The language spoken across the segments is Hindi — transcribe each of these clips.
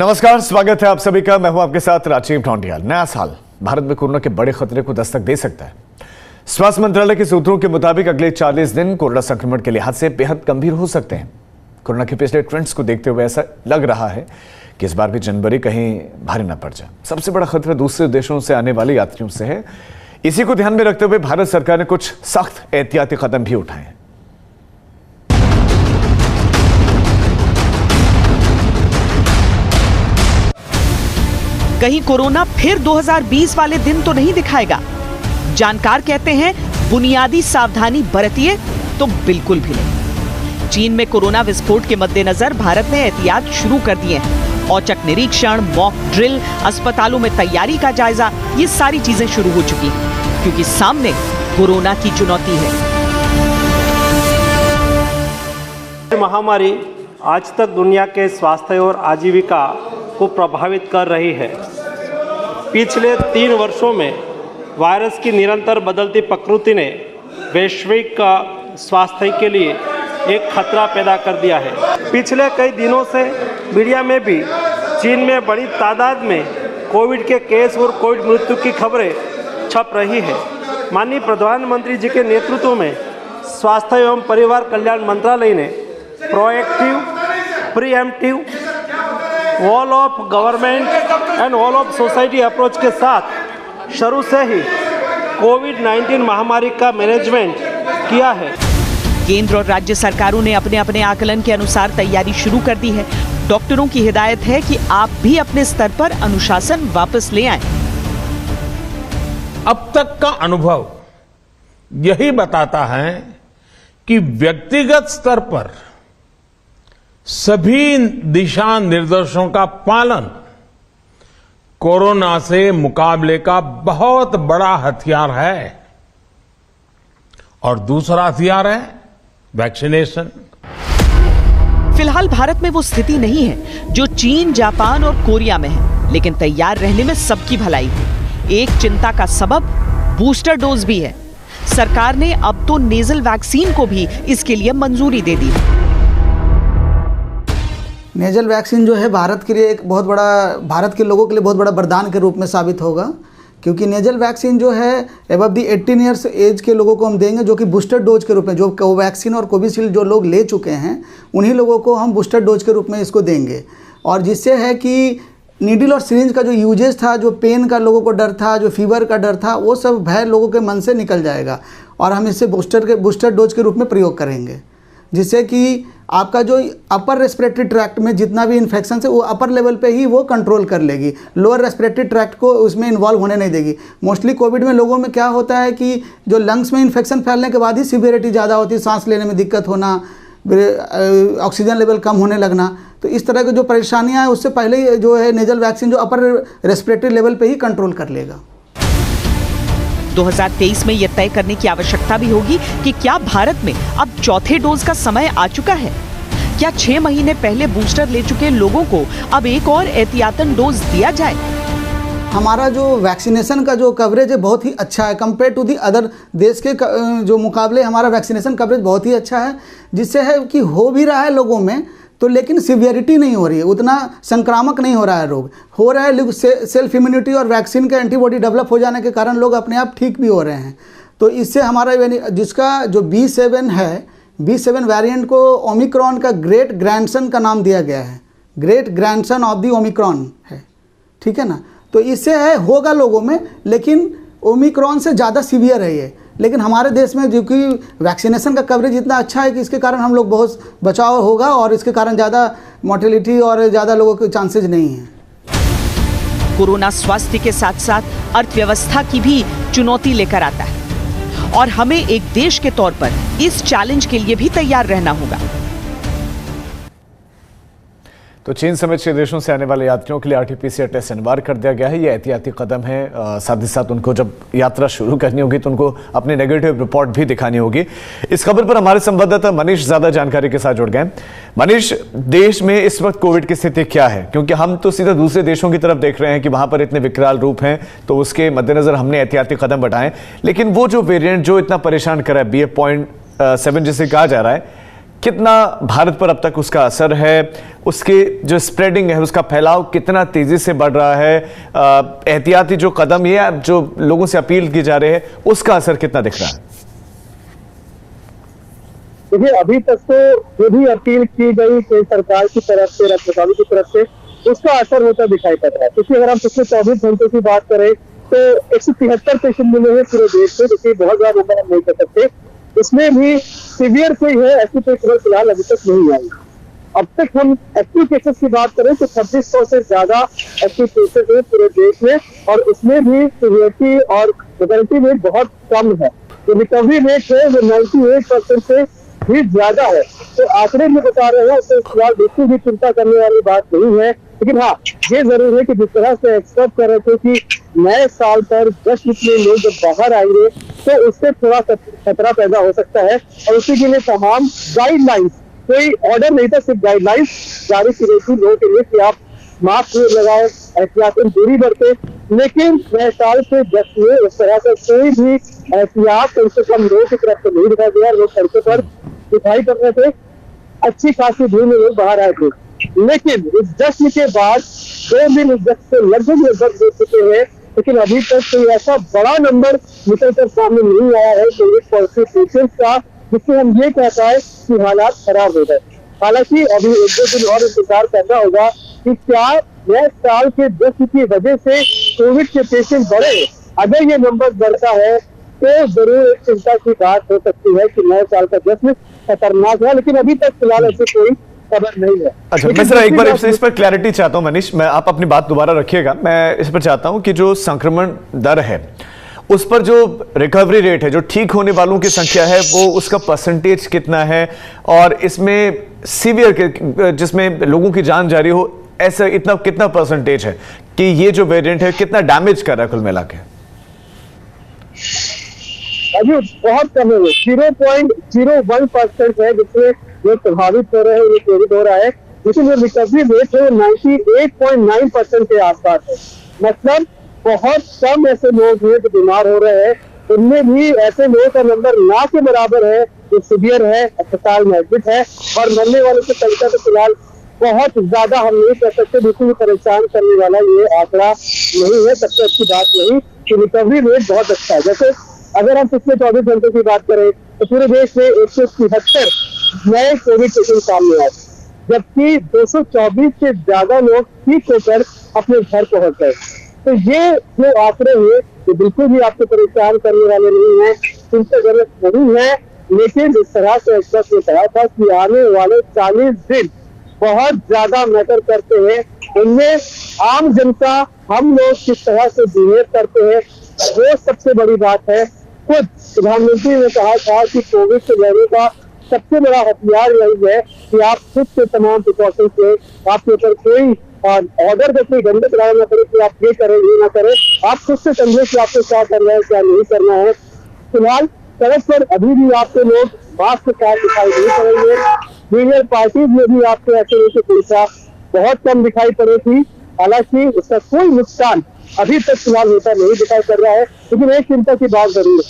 नमस्कार, स्वागत है आप सभी का। मैं हूं आपके साथ राजीव ढोंडियाल। नया साल भारत में कोरोना के बड़े खतरे को दस्तक दे सकता है। स्वास्थ्य मंत्रालय के सूत्रों के मुताबिक अगले 40 दिन कोरोना संक्रमण के लिहाज से बेहद गंभीर हो सकते हैं। कोरोना के पिछले ट्रेंड्स को देखते हुए ऐसा लग रहा है कि इस बार भी जनवरी कहीं भारी न पड़ जाए। सबसे बड़ा खतरा दूसरे देशों से आने वाले यात्रियों से है। इसी को ध्यान में रखते हुए भारत सरकार ने कुछ सख्त एहतियाती कदम भी उठाए हैं। कहीं कोरोना फिर 2020 वाले दिन तो नहीं दिखाएगा। जानकार कहते हैं बुनियादी सावधानी बरतिए तो बिल्कुल भी नहीं। चीन में कोरोना विस्फोट के मद्देनजर भारत ने एहतियात शुरू कर दिए हैं। औचक निरीक्षण, मॉक ड्रिल, अस्पतालों में तैयारी का जायजा, ये सारी चीजें शुरू हो चुकी हैं क्योंकि सामने कोरोना की चुनौती है। महामारी आज तक दुनिया के स्वास्थ्य और आजीविका को प्रभावित कर रही है। पिछले 3 वर्षों में वायरस की निरंतर बदलती प्रकृति ने वैश्विक स्वास्थ्य के लिए एक खतरा पैदा कर दिया है। पिछले कई दिनों से मीडिया में भी चीन में बड़ी तादाद में कोविड के केस और कोविड मृत्यु की खबरें छप रही है। माननीय प्रधानमंत्री जी के नेतृत्व में स्वास्थ्य एवं परिवार कल्याण मंत्रालय ने proactive, pre-emptive, all of government and all of society approach के साथ शुरू से ही कोविड-19 महामारी का मैनेजमेंट किया है। केंद्र और राज्य सरकारों ने अपने अपने आकलन के अनुसार तैयारी शुरू कर दी है। डॉक्टरों की हिदायत है कि आप भी अपने स्तर पर अनुशासन वापस ले आएं। अब तक का अनुभव यही बताता है कि व्यक्तिगत स्तर पर सभी दिशा निर्देशों का पालन कोरोना से मुकाबले का बहुत बड़ा हथियार है। और दूसरा हथियार है वैक्सीनेशन। फिलहाल भारत में वो स्थिति नहीं है जो चीन, जापान और कोरिया में है, लेकिन तैयार रहने में सबकी भलाई है। एक चिंता का सबब बूस्टर डोज भी है। सरकार ने अब तो नेजल वैक्सीन को भी इसके लिए मंजूरी दे दी। नेजल वैक्सीन जो है भारत के लिए एक बहुत बड़ा, भारत के लोगों के लिए बहुत बड़ा वरदान के रूप में साबित होगा, क्योंकि नेजल वैक्सीन जो है एबव दी 18 ईयर्स एज के लोगों को हम देंगे, जो कि बूस्टर डोज के रूप में, जो कोवैक्सीन और कोविशील्ड जो लोग ले चुके हैं उन्हीं लोगों को हम बूस्टर डोज के रूप में इसको देंगे। और जिससे है कि नीडल और सिरिंज का जो यूजेज था, जो पेन का लोगों को डर था, जो फीवर का डर था, वो सब भय लोगों के मन से निकल जाएगा और हम इसे बूस्टर डोज के रूप में प्रयोग करेंगे, जिससे कि आपका जो अपर रेस्पिरेटरी ट्रैक्ट में जितना भी इन्फेक्शन है वो अपर लेवल पे ही वो कंट्रोल कर लेगी, लोअर रेस्पिरेटरी ट्रैक्ट को उसमें इन्वॉल्व होने नहीं देगी। मोस्टली कोविड में लोगों में क्या होता है कि जो लंग्स में इन्फेक्शन फैलने के बाद ही सिवियरिटी ज़्यादा होती है, सांस लेने में दिक्कत होना, ऑक्सीजन लेवल कम होने लगना। तो इस तरह की जो परेशानियाँ हैं उससे पहले ही जो है नेजल वैक्सीन जो अपर रेस्पिरेटरी लेवल पर ही कंट्रोल कर लेगा। 2023 में यह तय करने की आवश्यकता भी होगी कि क्या भारत में अब चौथे डोज का समय आ चुका है। क्या 6 महीने पहले बूस्टर ले चुके लोगों को अब एक और एहतियातन डोज दिया जाए। हमारा जो वैक्सीनेशन का जो कवरेज है बहुत ही अच्छा है, कंपेयर टू दी अदर देश के जो मुकाबले हमारा वैक्सीनेशन कवरेज बहुत ही अच्छा है, जिससे है कि हो भी रहा है लोगों में तो, लेकिन सीवियरिटी नहीं हो रही है, उतना संक्रामक नहीं हो रहा है, रोग हो रहा है। सेल्फ इम्यूनिटी और वैक्सीन का एंटीबॉडी डेवलप हो जाने के कारण लोग अपने आप ठीक भी हो रहे हैं। तो इससे हमारा जिसका जो B7 है, B7 वेरिएंट को ओमिक्रॉन का ग्रेट ग्रैंडसन का नाम दिया गया है, great grandson of the Omicron है, ठीक है ना। तो इससे है होगा लोगों में, लेकिन ओमिक्रॉन से ज़्यादा सीवियर है ये। लेकिन हमारे देश में जो कि वैक्सीनेशन का कवरेज इतना अच्छा है कि इसके कारण हम लोग बहुत बचाव होगा और इसके कारण ज़्यादा मोर्टेलिटी और ज़्यादा लोगों के चांसेज नहीं हैं। कोरोना स्वास्थ्य के साथ साथ अर्थव्यवस्था की भी चुनौती लेकर आता है और हमें एक देश के तौर पर इस चैलेंज के लिए भी तैयार रहना होगा। तो चीन समेत 6 देशों से आने वाले यात्रियों के लिए RT-PCR टेस्ट अनिवार्य कर दिया गया है। ये एहतियाती कदम है। साथ ही साथ उनको जब यात्रा शुरू करनी होगी तो उनको अपनी नेगेटिव रिपोर्ट भी दिखानी होगी। इस खबर पर हमारे संवाददाता मनीष ज्यादा जानकारी के साथ जुड़ गए। मनीष, देश में इस वक्त कोविड की स्थिति क्या है? क्योंकि हम तो सीधा दूसरे देशों की तरफ देख रहे हैं कि वहां पर इतने विकराल रूप हैं, तो उसके मद्देनजर हमने एहतियाती कदम बढ़ाए, लेकिन वो जो वेरिएंट जो इतना परेशान कर रहा है, BA.7 जिसे कहा जा रहा है, कितना भारत पर अब तक उसका असर है, उसके जो स्प्रेडिंग है, उसका फैलाव कितना तेजी से बढ़ रहा है, एहतियाती जो कदम ये जो लोगों से अपील की जा रही है उसका असर कितना दिख रहा है? देखिए, अभी तक तो जो भी अपील की गई सरकार की तरफ से, राज्य सरकार की तरफ से, उसका असर होता दिखाई पड़ रहा है। क्योंकि अगर हम पिछले 24 घंटों की बात करें तो 173 पेशेंट मिले हैं पूरे देश में, देखिए बहुत ज्यादा नंबर हम नहीं कर सकते। इसमें भी सीवियर कोई है ऐसी कोई खबर फिलहाल अभी तक नहीं आई। अब तक हम एक्टिव केसेस की बात करें तो 2600 से ज्यादा एक्टिव केसेस हैं पूरे देश में, और उसमें भी सीवियरिटी और मोर्टेलिटी रेट बहुत कम है। जो रिकवरी रेट है वो 98% से भी ज्यादा है। तो आंकड़े में बता रहे हैं तो फिलहाल बिल्कुल भी चिंता करने वाली बात नहीं है। लेकिन हाँ, ये जरूर है कि जिस तरह से एक्सपेक्ट कर रहे थे कि नए साल पर 10 इतने लोग जब बाहर आएंगे तो उससे थोड़ा खतरा पैदा हो सकता है, और उसी के लिए तमाम गाइडलाइंस, कोई ऑर्डर नहीं था, सिर्फ गाइडलाइंस जारी की गई थी लोगों के लिए कि आप मास्क लगाओ, एहतियातन दूरी बरते। लेकिन नए साल से 10 में उस तरह से कोई भी एहतियात कम से कम लोगों की तरफ से नहीं दिखाई दिया। लोग सड़कों पर दिखाई पड़ रहे थे, अच्छी खासी भीड़ में लोग बाहर आए थे। लेकिन इस जश्न के बाद 2 दिन इस जश्न से लगभग दे चुके हैं, लेकिन अभी तक कोई ऐसा बड़ा नंबर निकल कर सामने नहीं आया है कोविड पॉजिटिव पेशेंट्स का जिससे हम ये कह पाए कि हालात खराब हो गए। हालांकि अभी 1-2 दिन और इंतजार करना होगा कि क्या नए साल के जश्न की वजह से कोविड के पेशेंट बढ़े। अगर ये नंबर बढ़ता है तो जरूर एक चिंता की बात हो सकती है कि नए साल का जश्न खतरनाक है, लेकिन अभी तक फिलहाल ऐसी कोई खबर नहीं है। अच्छा, मैं सर एक बार इस पर क्लैरिटी चाहता हूं मनीष, मैं आप अपनी बात दोबारा रखिएगा। मैं इस पर चाहता हूं कि जो संक्रमण दर है उस पर जो रिकवरी रेट है, जो ठीक होने वालों की संख्या है, वो उसका परसेंटेज कितना है, और इसमें सीवियर जिसमें लोगों की जान जा रही हो ऐसा इतना कितना परसेंटेज है कि ये जो वेरिएंट है कितना डैमेज कर रहा है कुल मिला के? अभी बहुत कम है, 0.01% है जिसमें लोग प्रभावित हो रहे हैं, ये कोविड हो रहा है। लेकिन जो रिकवरी रेट है वो 98.9% के आसपास है। मतलब बहुत कम ऐसे लोग हैं जो बीमार हो रहे हैं, उनमें भी ऐसे लोगों का नंबर ना के बराबर है जो सीवियर है, अस्पताल में एडमिट है, और मरने वालों की संख्या तो फिलहाल बहुत ज्यादा हम नहीं कह सकते। बिल्कुल परेशान करने वाला ये आंकड़ा नहीं है। सबसे अच्छी बात यही कि रिकवरी रेट बहुत अच्छा है। जैसे अगर हम पिछले 24 घंटों की बात करें तो पूरे देश में 173 नए कोविड पेशेंट सामने आए, जबकि 224 से ज्यादा लोग ठीक होकर अपने घर पहुंच गए। तो ये जो आंकड़े हैं ये बिल्कुल भी आपको परेशान करने वाले नहीं है, चिंता जरूरत नहीं है। लेकिन इस तरह से एक्सपर्ट ने कहा था कि आने वाले 40 दिन बहुत ज्यादा मैटर करते हैं। उनमें आम जनता, हम लोग किस तरह से बिहेव करते हैं, वो सबसे बड़ी बात है। खुद प्रधानमंत्री ने कहा था कि कोविड से लड़ने का सबसे बड़ा हथियार यही है कि आप खुद से तमाम प्रिकॉशंस ले, आपके ऊपर कोई ऑर्डर का कोई गंदे कराया ना करे कि आप ये करें ये ना करें, आप खुद से समझे कि आपको क्या करना है क्या नहीं करना है। फिलहाल सड़क पर अभी भी आपको लोग मास्क के साथ दिखाई नहीं पड़ेंगे। जूनियर पार्टीज में भी आपको ऐसे की संख्या बहुत कम दिखाई पड़ी थी। हालांकि उसका कोई नुकसान अभी तक फिलहाल होता नहीं दिखाई पड़ रहा है। लेकिन एक चिंता की बात जरूर है,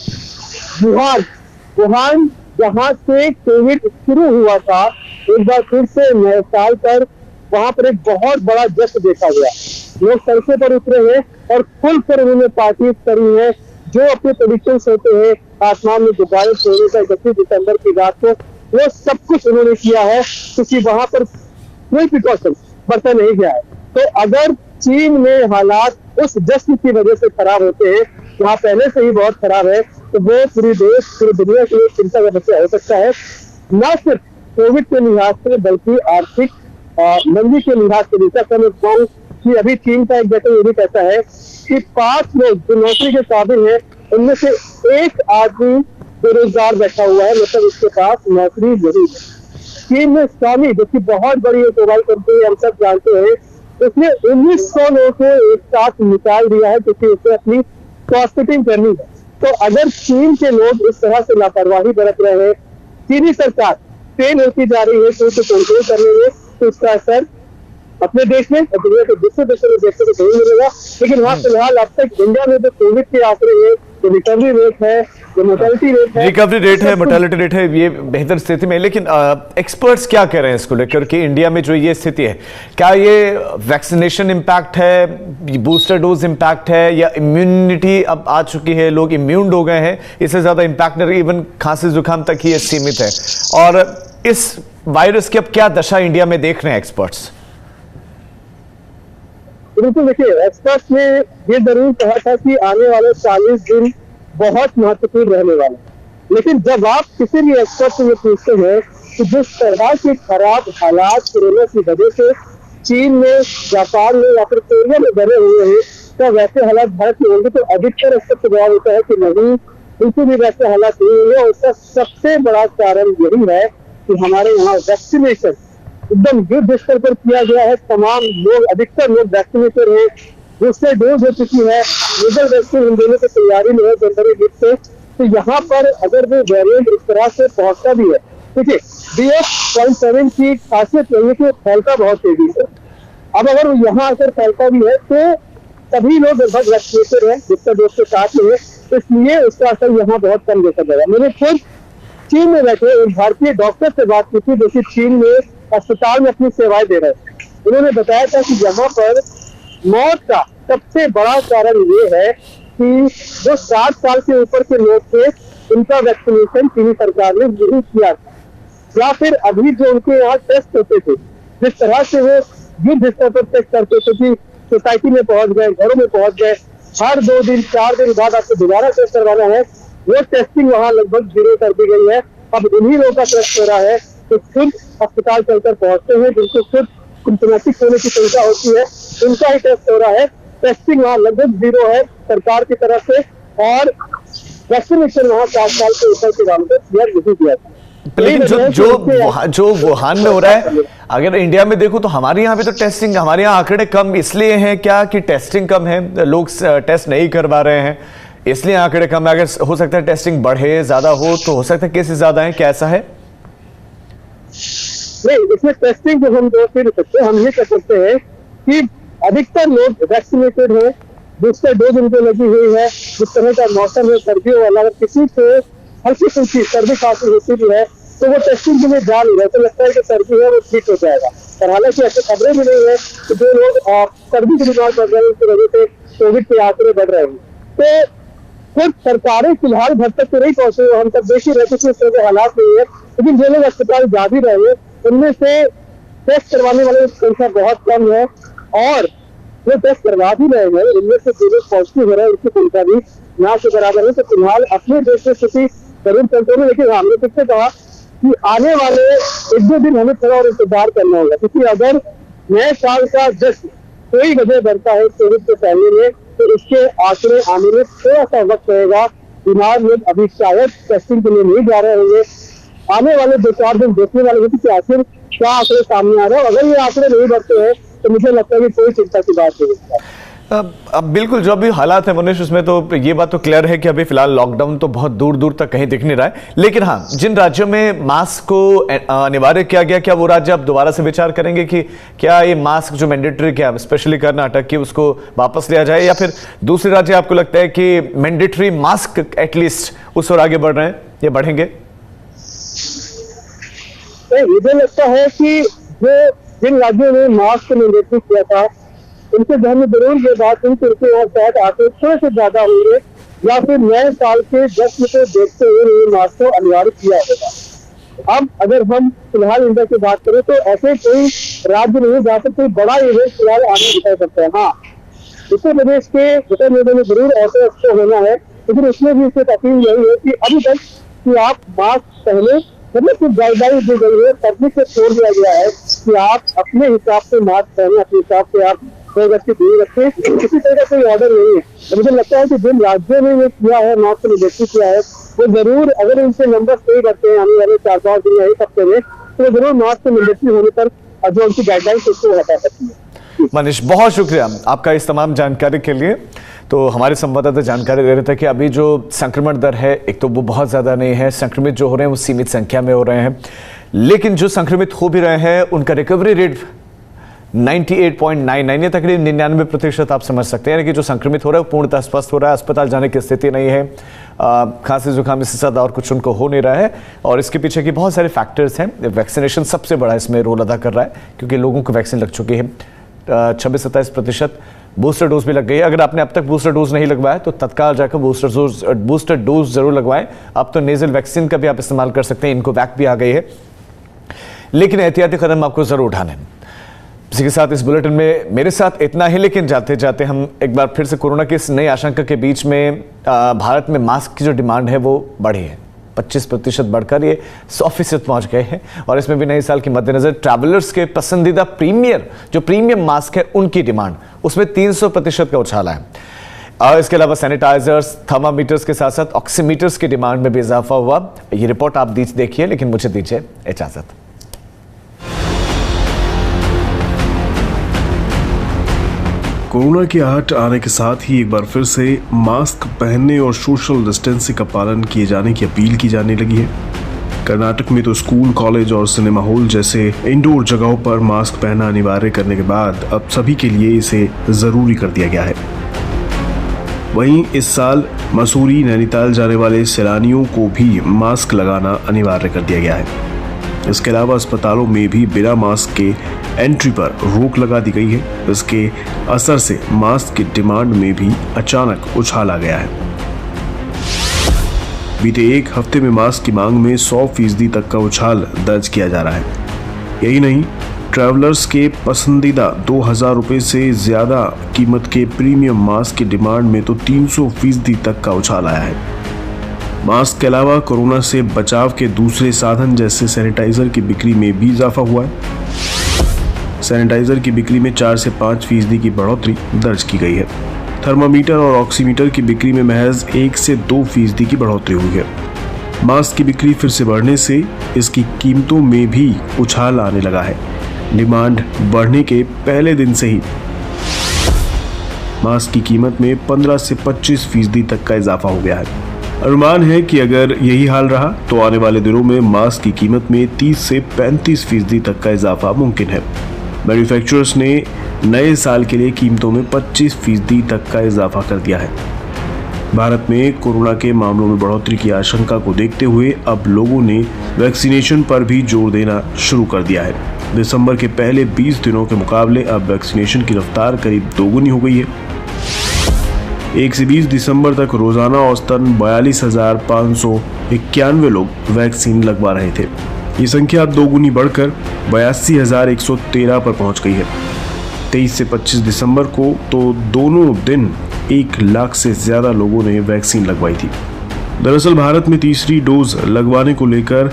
वुहान जहां से कोविड शुरू हुआ था, एक बार फिर से नए साल पर वहां पर एक बहुत बड़ा जश्न देखा गया। लोग सड़कों पर उतरे हैं और खुलकर उन्होंने पार्टी करी है। जो अपने प्रेडिक्शंस होते हैं आसमान में गुब्बारे छोड़ने का 31 दिसंबर की रात को, वो सब कुछ उन्होंने किया है, क्योंकि वहां पर कोई प्रिकॉशन बरता नहीं गया है। तो अगर चीन में हालात उस जश्न की वजह से खराब होते हैं, वहां पहले से ही बहुत खराब है, तो वो पूरी दुनिया के लिए चिंता का विषय हो सकता है। न सिर्फ कोविड के लिहाज से बल्कि आर्थिक मंदी के लिहाज से भी। कि अभी चीन का एक डेटा ये भी कहता है कि 5 लोग जो नौकरी के काबिल है उनमें से एक आदमी बेरोजगार बैठा हुआ है, मतलब उसके पास नौकरी नहीं है। चीन में स्वामी जो कि बहुत बड़ी मोबाइल कंपनी हम सब जानते हैं, उसने 1900 लोगों को एक साथ निकाल दिया है क्योंकि उसे अपनी क्रॉसफिटिंग करनी है। तो अगर चीन के लोग इस तरह से लापरवाही बरत रहे हैं, चीनी सरकार फेल होती जा रही है तो उसे कंट्रोल करने में, तो उसका असर अपने देश में और दुनिया के दूसरे देशों में देखने को नहीं मिलेगा। लेकिन वहाँ फिलहाल अब तक इंडिया में जो कोविड के आंकड़े हैं, जो रिकवरी रेट है, जो मोर्टेलिटी रेट है, मोर्टेलिटी रेट है, ये बेहतर स्थिति में है। लेकिन एक्सपर्ट्स क्या कह रहे हैं इसको लेकर कि इंडिया में जो ये स्थिति है, क्या ये वैक्सीनेशन इम्पैक्ट है, बूस्टर डोज इम्पैक्ट है, या इम्यूनिटी अब आ चुकी है, लोग इम्यून हो गए हैं, इससे ज्यादा इम्पैक्ट नहीं, इवन खांसी जुकाम तक ही सीमित है? और इस वायरस की अब क्या दशा इंडिया में देख रहे हैं एक्सपर्ट्स? बिल्कुल, देखिए, एक्सपर्ट्स ने ये जरूर कहा था कि आने वाले 40 दिन बहुत महत्वपूर्ण रहने वाले, लेकिन जब आप किसी भी एक्सपर्ट से ये पूछते हैं कि जिस तरह के खराब हालात कोरोना की वजह से चीन में, जापान में या फिर कोरिया में बने हुए हैं, तो वैसे हालात भारत में होंगे, तो अधिकतर एक्सपर्ट का जवाब होता है कि नहीं, बिल्कुल भी वैसे हालात नहीं हुए। और उसका सबसे बड़ा कारण यही है कि हमारे यहाँ वैक्सीनेशन एकदम युद्ध स्तर पर किया गया है। तमाम लोग, अधिकतर लोग वैक्सीनेटेड हैं, दूसरे डोज हो चुकी है, मेजर वैक्सीन हम देने की तैयारी में है जनवरी वीक से। तो यहाँ पर अगर वो वेरिएंट इस तरह से पहुंचता भी है, देखिए BF.7 की खासियत यही है कि फैलता बहुत तेजी से। अब अगर वो यहाँ आकर फैलता भी है तो सभी लोग लगभग वैक्सीनेटेड है, जिसका डोज के साथ में है, इसलिए उसका असर यहाँ बहुत कम देखा जाएगा। मैंने खुद चीन में बैठे एक भारतीय डॉक्टर से बात की थी, जो कि चीन में अस्पताल में अपनी सेवाएं दे रहे थे। उन्होंने बताया था कि यहाँ पर मौत का सबसे बड़ा कारण ये है कि जो 60 साल से ऊपर के लोग थे, उनका वैक्सीनेशन चीनी सरकार ने नहीं किया था, या फिर अभी जो उनके यहाँ टेस्ट होते थे, जिस तरह से वो युद्ध स्तर पर टेस्ट करते थे कि सोसाइटी में पहुंच गए, घरों में पहुंच गए, हर 2 दिन 4 दिन बाद आपको दोबारा टेस्ट करवाना है, वो टेस्टिंग वहाँ लगभग 0 कर दी गई है। अब उन्हीं लोगों का टेस्ट हो रहा है तो खुद अस्पताल चलकर पहुंचते हैं, जिनको खुद सिम्टोमेटिक होने की संख्या होती है, उनका ही टेस्ट हो रहा है। टेस्टिंग वहाँ लगभग 0 है सरकार की तरफ से, और वैक्सीनेशन वहाँ 60 साल के ऊपर के नाम पर किया नहीं किया था। लेकिन जो वुहान में हो रहा है, अगर इंडिया में देखो तो हमारे यहाँ भी तो टेस्टिंग, हमारे यहाँ आंकड़े कम इसलिए हैं क्या कि टेस्टिंग कम है, लोग टेस्ट नहीं करवा रहे हैं, इसलिए आंकड़े कम है? अगर हो सकता है टेस्टिंग बढ़े, ज्यादा हो, तो हो सकता है केसेस ज्यादा है, क्या ऐसा है? नहीं, इसमें टेस्टिंग जो हम दोष नहीं सकते, हम ये कह सकते हैं कि अधिकतर लोग वैक्सीनेटेड है, दूसरे डोज उनको लगी हुई है, जिस तरह का मौसम है, सर्दियों वाला, अगर किसी को हल्की फुल्की सर्दी खांसी होती भी है तो वो टेस्टिंग के लिए जा नहीं रहे, तो लगता है कि सर्दी है वो ठीक हो जाएगा। और हालांकि ऐसी खबरें भी नहीं है कि जो लोग सर्दी से बीमार पड़ रहे हैं उसकी वजह से कोविड के आंकड़े बढ़ रहे हैं। तो खुद सरकारें फिलहाल घर तक तो नहीं पहुंचे, हम सब देख ही रहते थे, इस तरह के हालात नहीं है, लेकिन जो लोग अस्पताल जा भी रहे हैं उनमें से टेस्ट करवाने वाले की संख्या बहुत कम है, और जो टेस्ट करवा भी रहे हैं उनमें से जो लोग पॉजिटिव हो रहे हैं उनकी संख्या भी ना के बराबर है। तो फिलहाल अपने देश में स्थिति जरूर कंट्रोल है, लेकिन हमने फिर कहा कि आने वाले 1-2 दिन हमें थोड़ा और इंतजार करना होगा, क्योंकि अगर नए साल का जश्न कोई वजह बनता है कोविड के फैलने में, तो इसके आंकड़े आने में थोड़ा सा वक्त रहेगा। बीमार लोग अभी शायद टेस्टिंग के लिए नहीं जा रहे होंगे, आने वाले 2-4 दिन देखने वाले होते कि आखिर क्या आंकड़े सामने आ रहे हैं। अगर ये आंकड़े नहीं बढ़ते हैं तो मुझे लगता है कि कोई चिंता की बात नहीं है। अब बिल्कुल जो अभी हालात है मनीष, उसमें तो ये बात तो क्लियर है कि अभी फिलहाल लॉकडाउन तो बहुत दूर दूर तक कहीं दिख नहीं रहा है, लेकिन हाँ, जिन राज्यों में मास्क को अनिवार्य किया गया, क्या वो राज्य अब दोबारा से विचार करेंगे कि क्या ये मास्क जो मैंडेटरी किया, स्पेशली कर्नाटक की, उसको वापस लिया जाए, या फिर दूसरे राज्य आपको लगता है कि मैंडेटरी मास्क एटलीस्ट उस ओर आगे बढ़ रहे हैं, ये बढ़ेंगे? मुझे लगता है कि जो जिन राज्यों ने मास्क मैंडेटरी किया था उनके ध्यान में जरूर ये बात हुई कि उनके यहाँ शायद आंकड़े थोड़े से ज्यादा होंगे, या फिर नए साल के जश्न को देखते हुए मास्क को अनिवार्य किया होगा। अब अगर हम फिलहाल इंडिया की बात करें तो ऐसे कोई राज्य नहीं जहाँ पर कोई बड़ा इवेंट फिलहाल आगे दिखा सकता है। हाँ, उत्तर प्रदेश के उत्तर प्रदेश में जरूर ऑटो एक्सपो होना है, लेकिन उसमें भी इससे अपील यही है कि अभी तक कि आप मास्क पहले, मतलब कुछ गाइडलाइन दी गई है, पब्लिक से छोड़ दिया गया है कि आप अपने हिसाब से मास्क पहने, अपने हिसाब से आप 2 गज की दूरी रखें, किसी तरह का कोई ऑर्डर नहीं है। तो मुझे लगता है कि जिन राज्यों ने ये किया है, मास्क मैंडेटरी किया है, वो जरूर अगर उनसे नंबर सही करते हैं आने वाले 4-5 दिन या 1 हफ्ते में, तो वो जरूर मास्क मैंडेटरी होने पर जो उनकी गाइडलाइंस उसको हटा सकती है। मनीष, बहुत शुक्रिया आपका इस तमाम जानकारी के लिए। तो हमारे संवाददाता जानकारी दे रहे थे कि अभी जो संक्रमण दर है, एक तो वो बहुत ज़्यादा नहीं है, संक्रमित जो हो रहे हैं वो सीमित संख्या में हो रहे हैं, लेकिन जो संक्रमित हो भी रहे हैं उनका रिकवरी रेट 98.99 या तकरीबन 99% आप समझ सकते हैं, यानी कि जो संक्रमित हो रहा है वो पूर्णतः स्वस्थ हो रहा है, अस्पताल जाने की स्थिति नहीं है, खांसी जुकाम इससे ज़्यादा और कुछ उनको हो नहीं रहा है। और इसके पीछे की बहुत सारे फैक्टर्स हैं। वैक्सीनेशन सबसे बड़ा इसमें रोल अदा कर रहा है, क्योंकि लोगों को वैक्सीन लग चुकी है, 26-27% बूस्टर डोज भी लग गई है। अगर आपने अब तक बूस्टर डोज नहीं लगवाया तो तत्काल जाकर बूस्टर डोज जरूर लगवाएं। अब तो नेजल वैक्सीन का भी आप इस्तेमाल कर सकते हैं, इन्कोवैक भी आ गई है, लेकिन एहतियाती कदम आपको जरूर उठाने हैं। इसी के साथ इस बुलेटिन में मेरे साथ इतना ही, लेकिन जाते जाते हम एक बार फिर से कोरोना की इस नई आशंका के बीच में भारत में मास्क की जो डिमांड है वो बढ़ी है, 25% बढ़कर ये 100% पहुंच गए हैं। और इसमें भी नए साल के मद्देनजर ट्रैवलर्स के पसंदीदा प्रीमियम मास्क है उनकी डिमांड उसमें 300% का उछाला है। और इसके अलावा सैनिटाइजर्स, थर्मामीटर्स के साथ साथ ऑक्सीमीटर्स की डिमांड में भी इजाफा हुआ। ये रिपोर्ट आप देखिए, लेकिन मुझे दीजिए इजाजत। कोरोना की आहट आने के साथ ही एक बार फिर से मास्क पहनने और सोशल डिस्टेंसिंग का पालन किए जाने की अपील की जाने लगी है। कर्नाटक में तो स्कूल, कॉलेज और सिनेमा हॉल जैसे इंडोर जगहों पर मास्क पहनना अनिवार्य करने के बाद अब सभी के लिए इसे जरूरी कर दिया गया है। वहीं इस साल मसूरी, नैनीताल जाने वाले सैलानियों को भी मास्क लगाना अनिवार्य कर दिया गया है। इसके अलावा अस्पतालों में भी बिना मास्क के एंट्री पर रोक लगा दी गई है। इसके असर से मास्क की डिमांड में भी अचानक उछाल आ गया है। बीते एक हफ्ते में मास्क की मांग में 100% तक का उछाल दर्ज किया जा रहा है। यही नहीं, ट्रैवलर्स के पसंदीदा 2000 रुपए से ज्यादा कीमत के प्रीमियम मास्क की डिमांड में तो 300% तक का उछाल आया है। मास्क के अलावा कोरोना से बचाव के दूसरे साधन जैसे सैनिटाइजर की बिक्री में भी इजाफा हुआ है। सैनिटाइजर की बिक्री में 4 से 5% की बढ़ोतरी दर्ज की गई है। थर्मामीटर और ऑक्सीमीटर की बिक्री में महज 1 से 2% की बढ़ोतरी हुई है। मास्क की बिक्री फिर से बढ़ने से इसकी कीमतों में भी उछाल आने लगा है। डिमांड बढ़ने के पहले दिन से ही मास्क की कीमत में 15 से 25% तक का इजाफा हो गया है। अनुमान है कि अगर यही हाल रहा तो आने वाले दिनों में मास्क की कीमत में 30 से 35% तक का इजाफा मुमकिन है। मैन्युफैक्चरर्स ने नए साल के लिए कीमतों में 25% तक का इजाफा कर दिया है। भारत में कोरोना के मामलों में बढ़ोतरी की आशंका को देखते हुए अब लोगों ने वैक्सीनेशन पर भी जोर देना शुरू कर दिया है। दिसंबर के पहले 20 दिनों के मुकाबले अब वैक्सीनेशन की रफ्तार करीब दोगुनी हो गई है। 1 से 20 दिसंबर तक रोजाना औसतन 42,591 लोग वैक्सीन लगवा रहे थे। ये संख्या दोगुनी बढ़कर 82,113 पर पहुंच गई है। 23 से 25 दिसंबर को तो दोनों दिन 1 लाख से ज्यादा लोगों ने वैक्सीन लगवाई थी। दरअसल भारत में तीसरी डोज लगवाने को लेकर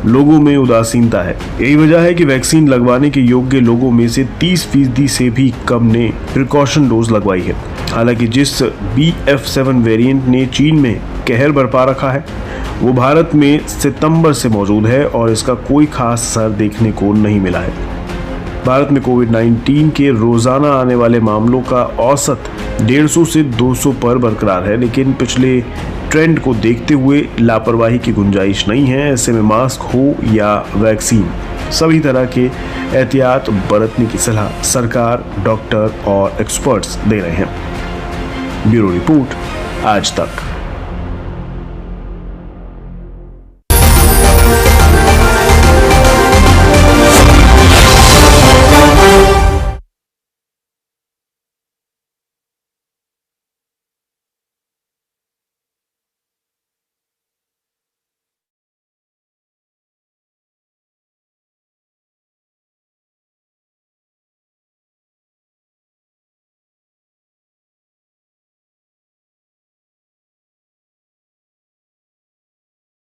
लोगों में उदासीनता है। यही वजह है कि वैक्सीन लगवाने के योग्य लोगों में से 30% से भी कम ने प्रिकॉशन डोज लगवाई है। हालांकि जिस BF7 वेरिएंट ने चीन में कहर बरपा रखा है वो भारत में सितंबर से मौजूद है और इसका कोई खास असर देखने को नहीं मिला है। भारत में कोविड-19 के रोजाना आने वाले मामलों का औसत 150 से 200 पर बरकरार है, लेकिन पिछले ट्रेंड को देखते हुए लापरवाही की गुंजाइश नहीं है। ऐसे में मास्क हो या वैक्सीन, सभी तरह के एहतियात बरतने की सलाह सरकार, डॉक्टर और एक्सपर्ट्स दे रहे हैं। ब्यूरो रिपोर्ट, आज तक।